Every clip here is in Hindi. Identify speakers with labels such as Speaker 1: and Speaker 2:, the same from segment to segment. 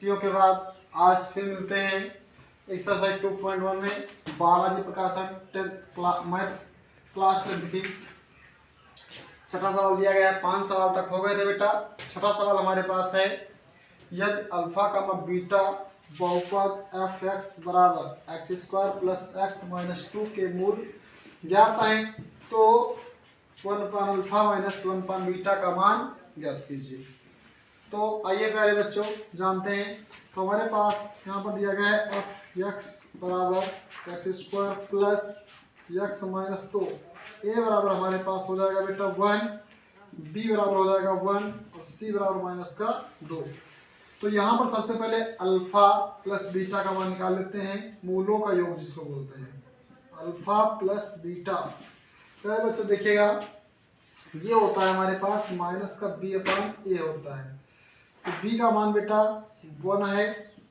Speaker 1: छुट्टियों के बाद आज फिर मिलते हैं एक्सरसाइज 2.1 में बालाजी प्रकाशन मैथ क्लास 10 की छठा सवाल दिया गया है। 5 सवाल तक हो गए थे बेटा। छठा सवाल हमारे पास है, यदि अल्फा का बीटा बहुपद एफ एक्स बराबर x square plus x minus 2 के मूल ज्ञात है तो 1 अल्फा माइनस 1 बीटा का मान ज्ञात कीजिए। तो आइए प्यारे बच्चों जानते हैं। तो हमारे पास यहाँ पर दिया गया है एफ एक्स बराबर x square plus x minus 2। ए बराबर हमारे पास हो जाएगा बेटा 1, बी बराबर हो जाएगा 1 और सी बराबर माइनस का 2। तो यहाँ पर सबसे पहले अल्फा प्लस बीटा का मान निकाल लेते हैं, मूलों का योग जिसको बोलते हैं, अल्फा प्लस बीटा। प्यारे बच्चों देखिएगा, ये होता है हमारे पास माइनस का बी अपॉन ए होता है। तो b का मान बेटा 1 है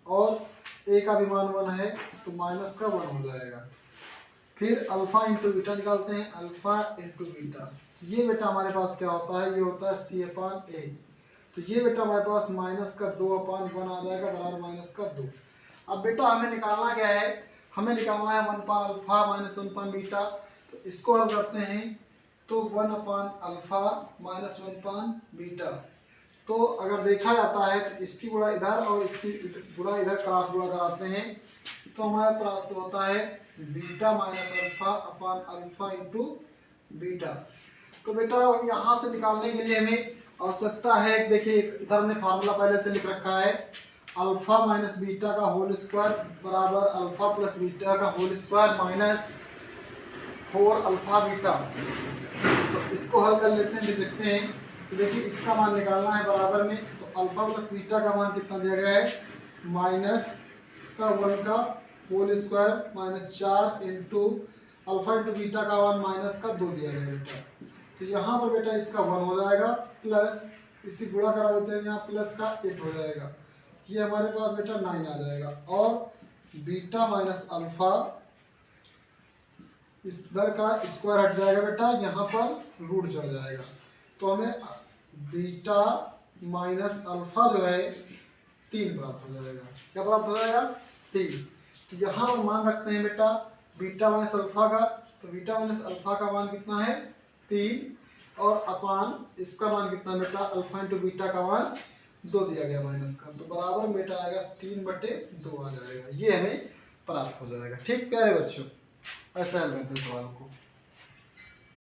Speaker 1: और a का भी मान 1 है, तो माइनस का 1 हो जाएगा। फिर अल्फा इंटू बीटा निकालते हैं, अल्फा इंटू बीटा। ये बेटा हमारे पास क्या होता है, ये होता है c अपॉन a। तो ये बेटा हमारे पास माइनस का 2 अपॉन 1 आ जाएगा बराबर माइनस का 2। अब बेटा हमें निकालना क्या है, हमें निकालना है 1 upon alpha minus 1 upon beta. तो इसको हल करते हैं तो 1 upon alpha minus 1 upon beta. तो अगर देखा जाता है तो इसकी गुणा इधर और इसकी गुणा इधर क्रॉस गुणा कराते हैं तो हमारे प्राप्त होता है beta minus alpha upon alpha into beta. तो बेटा यहाँ से निकालने के लिए हमें आवश्यकता है, देखिए इधर हमने फार्मूला पहले से लिख रखा है, अल्फा माइनस बीटा का होल स्क्वायर बराबर अल्फा प्लस बीटा का whole square minus 4 alpha beta. तो इसको हल कर लेते हैं, लिखते हैं। तो देखिए इसका मान निकालना है बराबर में, तो अल्फा प्लस बीटा का मान कितना दिया गया है, माइनस का 1 का whole square minus 4 into alpha into beta का मान माइनस का 2 दिया गया है बेटा। तो यहाँ पर बेटा इसका 1 हो जाएगा प्लस इसी गुणा करा देते हैं, यहाँ प्लस का 8 हो जाएगा। ये हमारे पास बेटा 9 आ जाएगा और बीटा माइनस अल्फा इस दर का स्क्वायर हट जाएगा बेटा, यहाँ पर रूट चढ़ जाएगा। तो हमें बीटा माइनस अल्फा जो है 3 प्राप्त हो जाएगा। क्या प्राप्त हो जाएगा, 3। तो यहाँ पर मान रखते हैं बेटा बीटा माइनस अल्फा का, तो बीटा माइनस अल्फा का मान कितना है 3 और अपान इसका मान कितना बेटा अल्फा इंटू बीटा का मान 2 दिया गया माइनस का, तो बराबर बेटा आएगा 3/2 आ जाएगा। ये हमें प्राप्त हो जाएगा। ठीक प्यारे बच्चों, ऐसा हल करते हैं सवाल को।